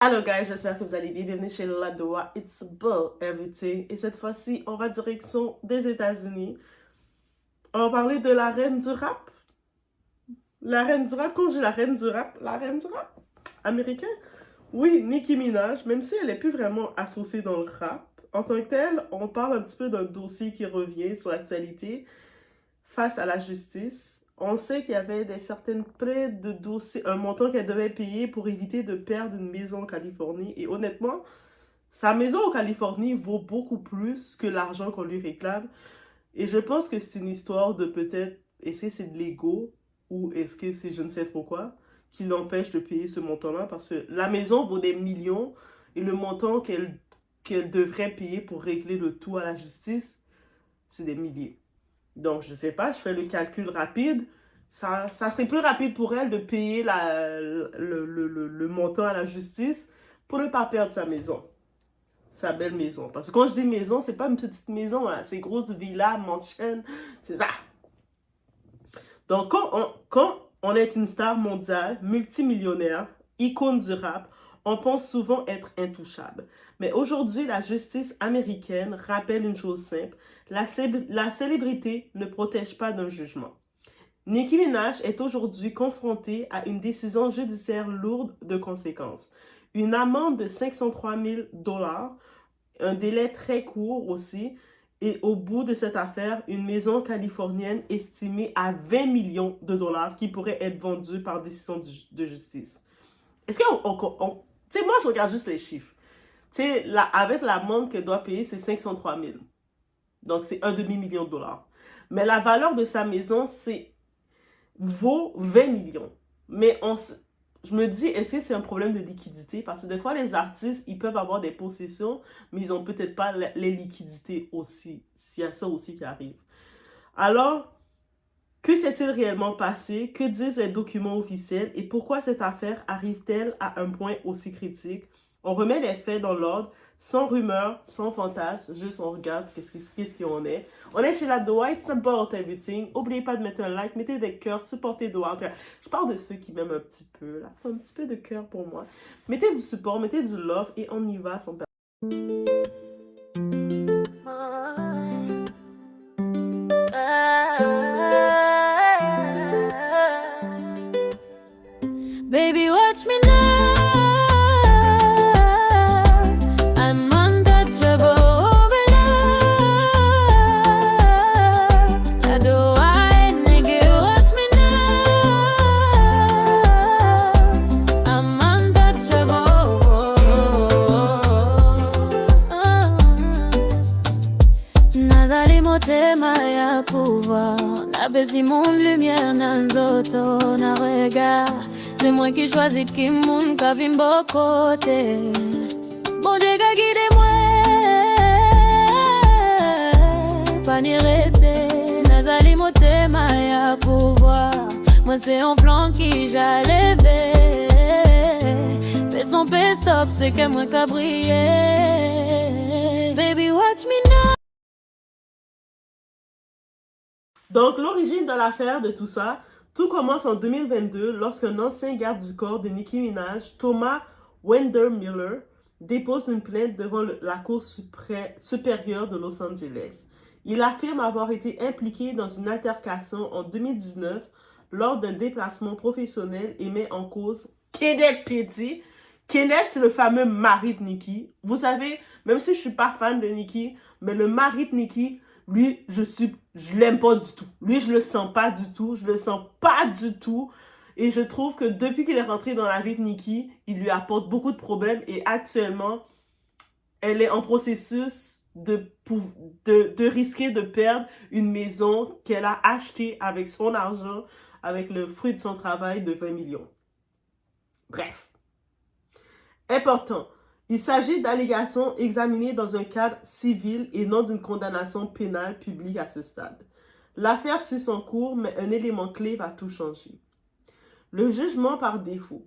Hello guys, j'espère que vous allez bien. Bienvenue chez Ladoa, it's Bull Everything. Et cette fois-ci, on va direction des États-Unis. On va parler de la reine du rap. La reine du rap, quand je dis la reine du rap américain. Oui, Nicki Minaj, même si elle n'est plus vraiment associée dans le rap, en tant que telle, on parle un petit peu d'un dossier qui revient sur l'actualité face à la justice. On sait qu'il y avait des certaines prêts de dossiers, un montant qu'elle devait payer pour éviter de perdre une maison en Californie. Et honnêtement, sa maison en Californie vaut beaucoup plus que l'argent qu'on lui réclame. Et je pense que c'est une histoire de peut-être, est-ce que c'est de l'ego ou est-ce que c'est je ne sais trop quoi qui l'empêche de payer ce montant-là parce que la maison vaut des millions et le montant qu'elle devrait payer pour régler le tout à la justice, c'est des milliers. Donc, je sais pas, je fais le calcul rapide. Ça serait plus rapide pour elle de payer le montant à la justice pour ne pas perdre sa maison, sa belle maison. Parce que quand je dis maison, c'est pas une petite maison, là. C'est grosse villa, mansion, c'est ça. Donc, quand on est une star mondiale, multimillionnaire, icône du rap, on pense souvent être intouchable. Mais aujourd'hui, la justice américaine rappelle une chose simple. La célébrité ne protège pas d'un jugement. Nicki Minaj est aujourd'hui confrontée à une décision judiciaire lourde de conséquences. Une amende de 503 000 $, un délai très court aussi, et au bout de cette affaire, une maison californienne estimée à 20 millions de dollars qui pourrait être vendue par décision de justice. Est-ce qu'on... Tu sais, moi, je regarde juste les chiffres. Tu sais, avec l'amende qu'elle doit payer, c'est 503 000. Donc, c'est un demi-million de dollars. Mais la valeur de sa maison, vaut 20 millions. Mais je me dis, est-ce que c'est un problème de liquidité? Parce que des fois, les artistes, ils peuvent avoir des possessions, mais ils n'ont peut-être pas les liquidités aussi. S'il y a ça aussi qui arrive. Alors, que s'est-il réellement passé? Que disent les documents officiels? Et pourquoi cette affaire arrive-t-elle à un point aussi critique? On remet les faits dans l'ordre, sans rumeur, sans fantasme, juste on regarde qu'est-ce qu'il en est. On est chez la Doha, it's about everything. N'oubliez pas de mettre un like, mettez des cœurs, supportez Doha. Je parle de ceux qui m'aiment un petit peu, là. Un petit peu de cœur pour moi. Mettez du support, mettez du love et on y va sans perdre. Baby, watch me now. I'm untouchable over love. I do I nigga, watch me now. I'm untouchable. Nazali motema ya pouvoir. Na besi mon lumière nanzoto na regard. C'est moi qui choisis de qui moun ka vin bo côté. Bon Dieu ka guide moi. Pas ni rete. Nazali motema ya pouvoir. Moi c'est un flanc qui j'allais fais son stop, c'est que moi ka briller. Baby watch me now. Donc, l'origine de l'affaire de tout ça, tout commence en 2022 lorsqu'un ancien garde du corps de Nicki Minaj, Thomas Wendermiller, dépose une plainte devant la Cour supérieure de Los Angeles. Il affirme avoir été impliqué dans une altercation en 2019 lors d'un déplacement professionnel et met en cause Kenneth Petty. Kenneth, c'est le fameux mari de Nicki. Vous savez, même si je ne suis pas fan de Nicki, mais le mari de Nicki, lui, je l'aime pas du tout. Lui, je le sens pas du tout. Je le sens pas du tout. Et je trouve que depuis qu'il est rentré dans la vie de Nicki, il lui apporte beaucoup de problèmes. Et actuellement, elle est en processus de risquer de perdre une maison qu'elle a achetée avec son argent, avec le fruit de son travail de 20 millions. Bref. Important. Il s'agit d'allégations examinées dans un cadre civil et non d'une condamnation pénale publique à ce stade. L'affaire suit son cours, mais un élément clé va tout changer. Le jugement par défaut.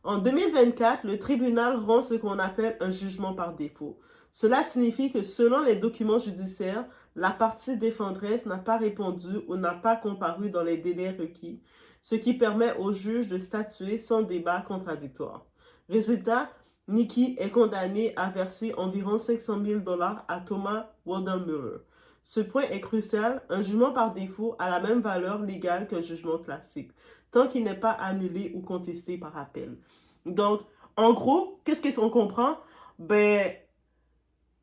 En 2024, le tribunal rend ce qu'on appelle un jugement par défaut. Cela signifie que selon les documents judiciaires, la partie défenderesse n'a pas répondu ou n'a pas comparu dans les délais requis, ce qui permet au juge de statuer sans débat contradictoire. Résultat, Nicki est condamnée à verser environ 500 000 $ à Thomas Waldemüller. Ce point est crucial, un jugement par défaut a la même valeur légale qu'un jugement classique, tant qu'il n'est pas annulé ou contesté par appel. Donc, en gros, qu'est-ce qu'on comprend? Ben,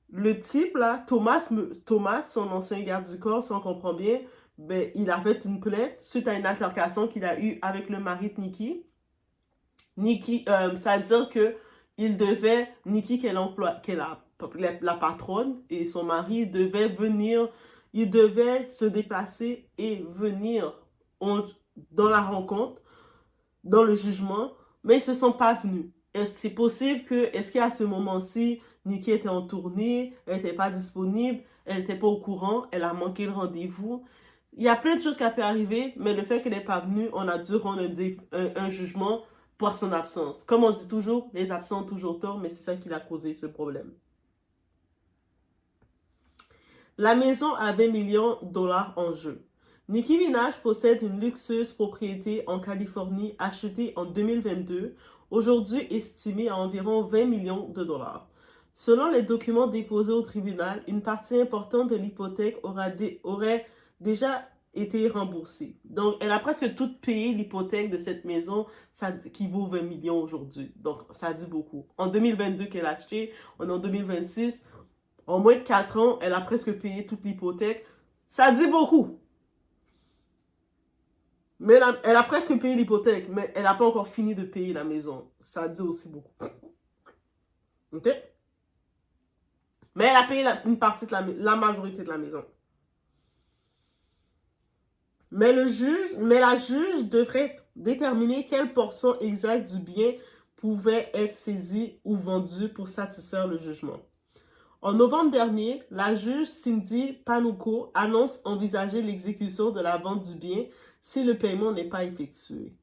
le type là, Thomas, son ancien garde du corps, si on comprend bien, ben, il a fait une plainte suite à une altercation qu'il a eue avec le mari de Nicki. Nicki, c'est-à-dire que Nicki, qui est la patronne, et son mari devait venir, il devait se déplacer et venir dans la rencontre, dans le jugement, mais ils ne se sont pas venus. C'est possible est-ce qu'à ce moment-ci, Nicki était en tournée, elle n'était pas disponible, elle n'était pas au courant, elle a manqué le rendez-vous. Il y a plein de choses qui ont pu arriver, mais le fait qu'elle n'est pas venue, on a dû rendre un jugement pour son absence. Comme on dit toujours, les absents ont toujours tort, mais c'est ça qui a causé ce problème. La maison à 20 millions de $ en jeu. Nicki Minaj possède une luxueuse propriété en Californie achetée en 2022, aujourd'hui estimée à environ 20 millions de $. Selon les documents déposés au tribunal, une partie importante de l'hypothèque aurait déjà été remboursée. Donc, elle a presque tout payé l'hypothèque de cette maison qui vaut 20 millions aujourd'hui. Donc, ça dit beaucoup. En 2022 qu'elle a acheté, on est en 2026. En moins de 4 ans, elle a presque payé toute l'hypothèque. Ça dit beaucoup. Mais elle a presque payé l'hypothèque, mais elle n'a pas encore fini de payer la maison. Ça dit aussi beaucoup. OK? Mais elle a payé une partie de la majorité de la maison. Mais la juge devrait déterminer quelle portion exacte du bien pouvait être saisie ou vendue pour satisfaire le jugement. En novembre dernier, la juge Cindy Panucco annonce envisager l'exécution de la vente du bien si le paiement n'est pas effectué.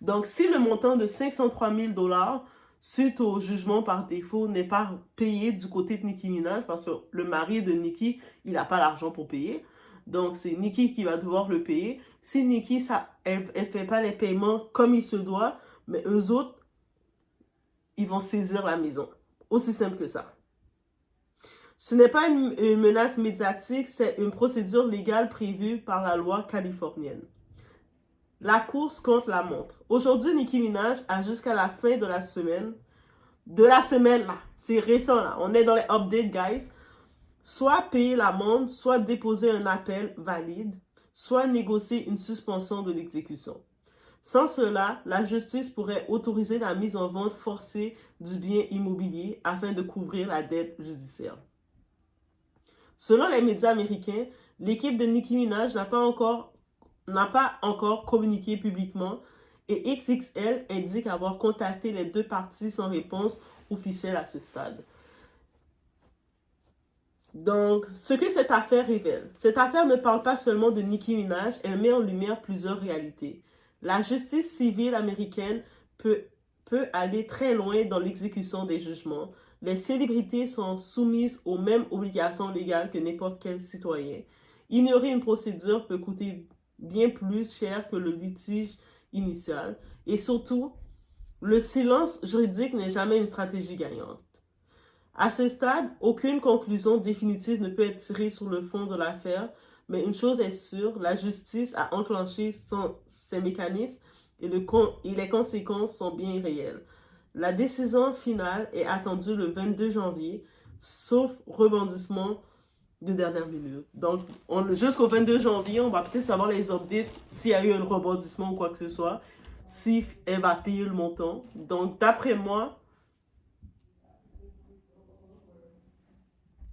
Donc, si le montant de 503 000 $ suite au jugement par défaut n'est pas payé du côté de Nicki Minaj, parce que le mari de Nicki, il n'a pas l'argent pour payer, donc c'est Nicki qui va devoir le payer. Si Nicki, elle ne fait pas les paiements comme il se doit, mais eux autres, ils vont saisir la maison. Aussi simple que ça. Ce n'est pas une menace médiatique, c'est une procédure légale prévue par la loi californienne. La course contre la montre. Aujourd'hui, Nicki Minaj a jusqu'à la fin de la semaine là, c'est récent là, on est dans les updates, guys, soit payer l'amende, soit déposer un appel valide, soit négocier une suspension de l'exécution. Sans cela, la justice pourrait autoriser la mise en vente forcée du bien immobilier afin de couvrir la dette judiciaire. Selon les médias américains, l'équipe de Nicki Minaj n'a pas encore communiqué publiquement et XXL indique avoir contacté les deux parties sans réponse officielle à ce stade. Donc, ce que cette affaire révèle. Cette affaire ne parle pas seulement de Nicki Minaj, elle met en lumière plusieurs réalités. La justice civile américaine peut aller très loin dans l'exécution des jugements. Les célébrités sont soumises aux mêmes obligations légales que n'importe quel citoyen. Ignorer une procédure peut coûter bien plus cher que le litige initial. Et surtout, le silence juridique n'est jamais une stratégie gagnante. À ce stade, aucune conclusion définitive ne peut être tirée sur le fond de l'affaire, mais une chose est sûre, la justice a enclenché ses mécanismes et les conséquences sont bien réelles. La décision finale est attendue le 22 janvier, sauf rebondissement de dernière minute. Donc, jusqu'au 22 janvier, on va peut-être savoir les updates, s'il y a eu un rebondissement ou quoi que ce soit, si elle va payer le montant. Donc, d'après moi,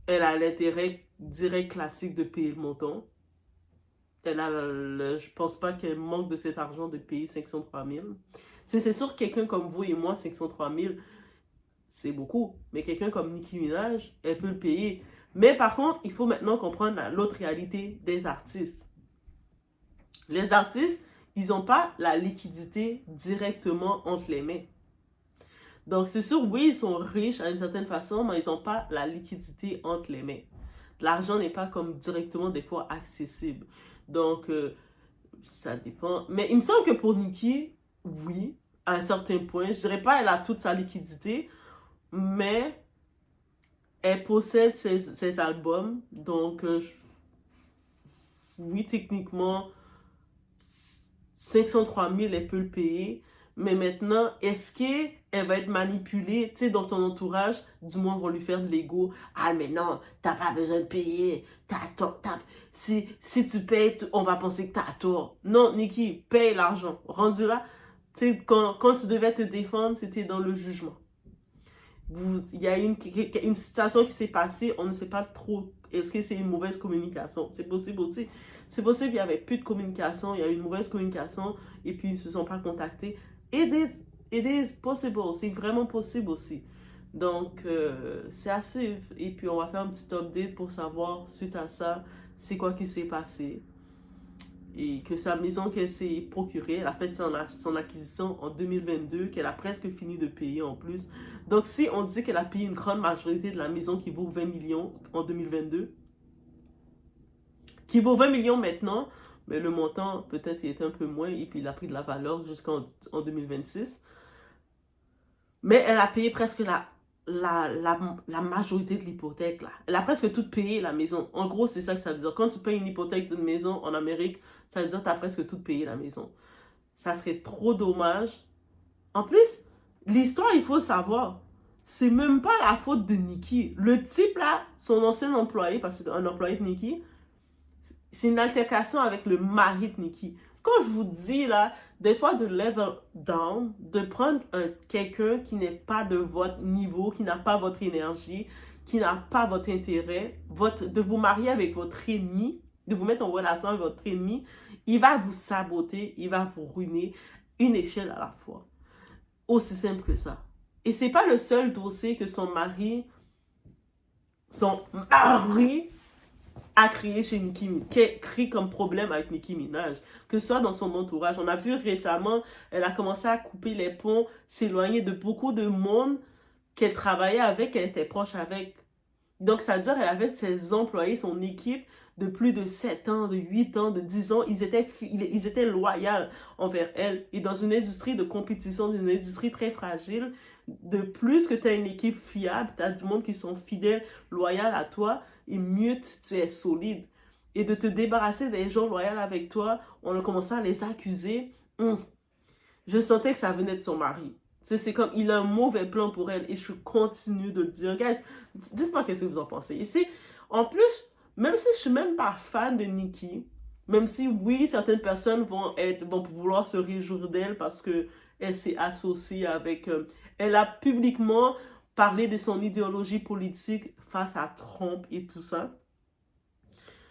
elle a l'intérêt direct classique de payer le montant. Je pense pas qu'elle manque de cet argent de payer 503 000. C'est sûr que quelqu'un comme vous et moi, 503 000, c'est beaucoup. Mais quelqu'un comme Nicki Minaj, elle peut le payer. Mais par contre, il faut maintenant comprendre l'autre réalité des artistes. Les artistes, ils n'ont pas la liquidité directement entre les mains. Donc, c'est sûr, oui, ils sont riches à une certaine façon, mais ils n'ont pas la liquidité entre les mains. L'argent n'est pas comme directement des fois accessible. Donc, ça dépend. Mais il me semble que pour Nicki, oui, à un certain point, je dirais pas elle a toute sa liquidité, mais elle possède ses albums, donc oui, techniquement, 503 000, elle peut le payer. Mais maintenant, est-ce qu'elle va être manipulée, tu sais, dans son entourage, du moins, vont lui faire de l'ego. Ah, mais non, t'as pas besoin de payer. Si tu payes, on va penser que t'as tort. Non, Nikki, paye l'argent. Rendu là, tu sais, quand tu devais te défendre, c'était dans le jugement. Il y a une situation qui s'est passée, on ne sait pas trop, est-ce que c'est une mauvaise communication? C'est possible aussi. C'est possible qu'il n'y avait plus de communication, il y a eu une mauvaise communication, et puis ils ne se sont pas contactés. It is possible, c'est vraiment possible aussi. Donc, c'est à suivre. Et puis, on va faire un petit update pour savoir, suite à ça, c'est quoi qui s'est passé. Et que sa maison qu'elle s'est procurée, elle a fait son acquisition en 2022, qu'elle a presque fini de payer en plus. Donc, si on dit qu'elle a payé une grande majorité de la maison qui vaut 20 millions en 2022, qui vaut 20 millions maintenant, mais le montant, peut-être, il est un peu moins, et puis il a pris de la valeur jusqu'en 2026. Mais elle a payé presque la majorité de l'hypothèque, là. Elle a presque tout payé, la maison. En gros, c'est ça que ça veut dire. Quand tu payes une hypothèque d'une maison en Amérique, ça veut dire que tu as presque tout payé, la maison. Ça serait trop dommage. En plus, l'histoire, il faut savoir, c'est même pas la faute de Nikki. Le type, là, son ancien employé, parce que c'est un employé de Nikki, c'est une altercation avec le mari de Nikki. Quand je vous dis, là, des fois de level down, de prendre quelqu'un qui n'est pas de votre niveau, qui n'a pas votre énergie, qui n'a pas votre intérêt, de vous marier avec votre ennemi, de vous mettre en relation avec votre ennemi, il va vous saboter, il va vous ruiner, une échelle à la fois. Aussi simple que ça. Et c'est pas le seul dossier que son mari a créé chez Nicki Minaj, qui crée comme problème avec Nicki Minaj, que ce soit dans son entourage. On a vu récemment, elle a commencé à couper les ponts, s'éloigner de beaucoup de monde qu'elle travaillait avec, qu'elle était proche avec. Donc, ça veut dire qu'elle avait ses employés, son équipe, de plus de 7 ans, de 8 ans, de 10 ans, ils étaient loyaux envers elle. Et dans une industrie de compétition, une industrie très fragile, de plus que tu as une équipe fiable, tu as du monde qui sont fidèles, loyaux à toi, et mieux tu es solide. Et de te débarrasser des gens loyaux avec toi, on a commencé à les accuser. Je sentais que ça venait de son mari. C'est comme, il a un mauvais plan pour elle, et je continue de le dire. Guys, dites-moi qu'est-ce que vous en pensez. Ici, en plus, même si je suis même pas fan de Nicki, même si, oui, certaines personnes vont vouloir se réjouir d'elle parce que elle s'est associée avec... elle a publiquement parlé de son idéologie politique face à Trump et tout ça.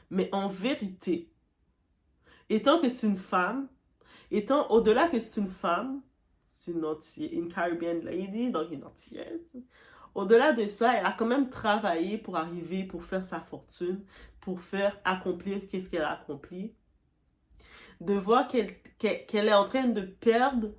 Mais en vérité, étant que c'est une femme, étant au-delà que c'est une femme, c'est une Caribbean lady, donc une antillaise. Au-delà de ça, elle a quand même travaillé pour arriver, pour faire sa fortune, pour accomplir qu'est-ce qu'elle a accompli. De voir qu'elle est en train de perdre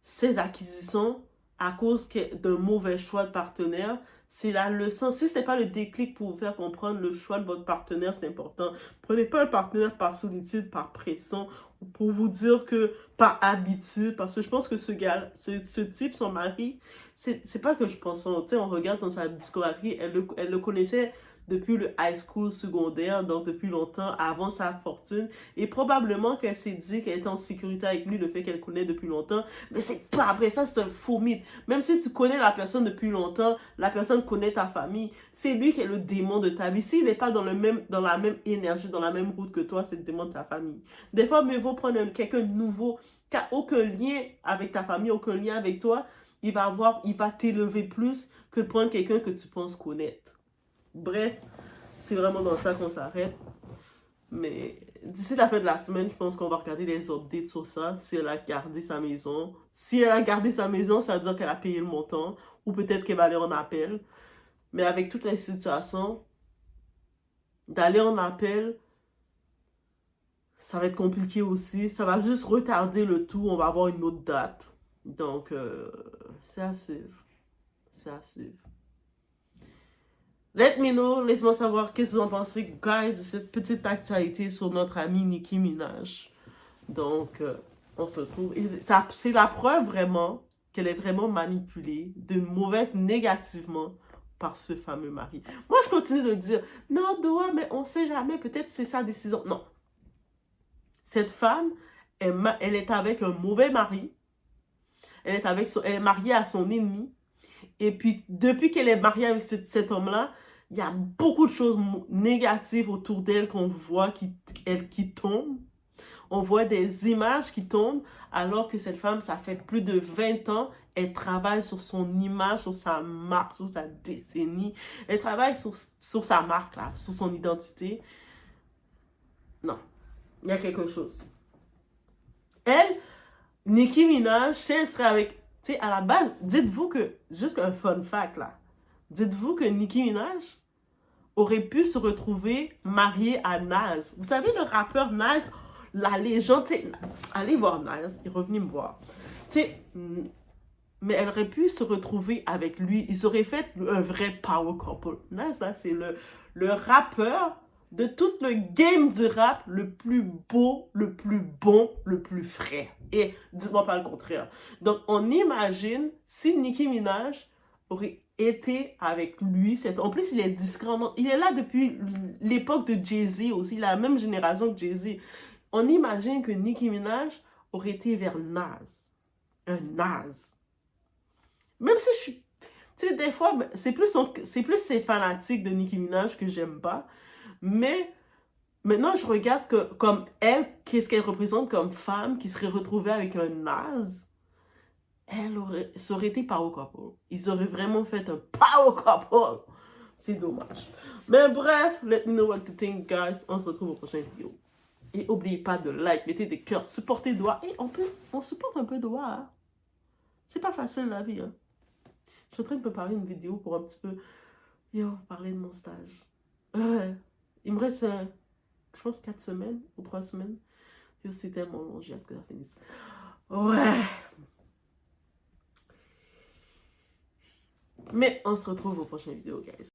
ses acquisitions à cause d'un mauvais choix de partenaire, c'est la leçon. Si ce n'est pas le déclic pour vous faire comprendre le choix de votre partenaire, c'est important. Prenez pas un partenaire par solitude, par pression, pour vous dire que par habitude, parce que je pense que ce type, son mari, c'est pas que je pense, tu sais, on regarde dans sa discographie, elle le connaissait depuis le high school secondaire, donc depuis longtemps, avant sa fortune, et probablement qu'elle s'est dit qu'elle était en sécurité avec lui, le fait qu'elle connaît depuis longtemps, mais c'est pas vrai, ça c'est un faux mythe. Même si tu connais la personne depuis longtemps, la personne connaît ta famille, c'est lui qui est le démon de ta vie. S'il n'est pas dans la même énergie, dans la même route que toi, c'est le démon de ta famille. Des fois, mieux vaut prendre quelqu'un de nouveau, qui n'a aucun lien avec ta famille, aucun lien avec toi, il va t'élever plus que de prendre quelqu'un que tu penses connaître. Bref, c'est vraiment dans ça qu'on s'arrête. Mais d'ici la fin de la semaine, je pense qu'on va regarder les updates sur ça. Si elle a gardé sa maison. Si elle a gardé sa maison, ça veut dire qu'elle a payé le montant. Ou peut-être qu'elle va aller en appel. Mais avec toutes les situations, d'aller en appel, ça va être compliqué aussi. Ça va juste retarder le tout. On va avoir une autre date. Donc, c'est à suivre. C'est à suivre. Let me know, laisse-moi savoir qu'est-ce que vous en pensez, guys, de cette petite actualité sur notre amie Nicki Minaj. Donc, on se retrouve. C'est la preuve vraiment qu'elle est vraiment manipulée, de mauvaise négativement par ce fameux mari. Moi, je continue de dire, non, Doa, mais on sait jamais, peut-être c'est sa décision. Non. Cette femme, elle est avec un mauvais mari. Elle est mariée à son ennemi. Et puis, depuis qu'elle est mariée avec cet homme-là, il y a beaucoup de choses négatives autour d'elle qu'on voit qui tombent. On voit des images qui tombent, alors que cette femme, ça fait plus de 20 ans, elle travaille sur son image, sur sa marque, sur sa décennie. Elle travaille sur sa marque, là, sur son identité. Non, il y a quelque chose. Elle, Nicki Minaj, si elle serait avec... Tu sais, à la base, dites-vous que... Juste un fun fact, là. Dites-vous que Nicki Minaj aurait pu se retrouver mariée à Nas. Vous savez, le rappeur Nas, la légende, allez voir Nas, il est revenu me voir. Mais elle aurait pu se retrouver avec lui. Ils auraient fait un vrai power couple. Nas, là, c'est le rappeur de tout le game du rap le plus beau, le plus bon, le plus frais. Et dites-moi pas le contraire. Donc, on imagine si Nicki Minaj aurait été avec lui. En plus, il est discret. Il est là depuis l'époque de Jay-Z aussi, la même génération que Jay-Z. On imagine que Nicki Minaj aurait été vers Nas. Un Nas. Même si je suis... Tu sais, des fois, c'est plus ces fanatiques de Nicki Minaj que j'aime pas. Mais maintenant, je regarde comme elle, qu'est-ce qu'elle représente comme femme qui serait retrouvée avec un Nas. Ça aurait été power couple. Ils auraient vraiment fait un power couple. C'est dommage. Mais bref, let me know what you think, guys. On se retrouve au prochain vidéo. Et n'oubliez pas de like, mettez des cœurs, supportez Doa. Et on supporte un peu Doa. Hein? C'est pas facile la vie. Hein? Je suis en train de préparer une vidéo pour un petit peu parler de mon stage. Il me reste, je pense, 4 semaines ou 3 semaines. C'est tellement long, j'ai hâte que ça finisse. Ouais. Mais on se retrouve aux prochaines vidéos, guys.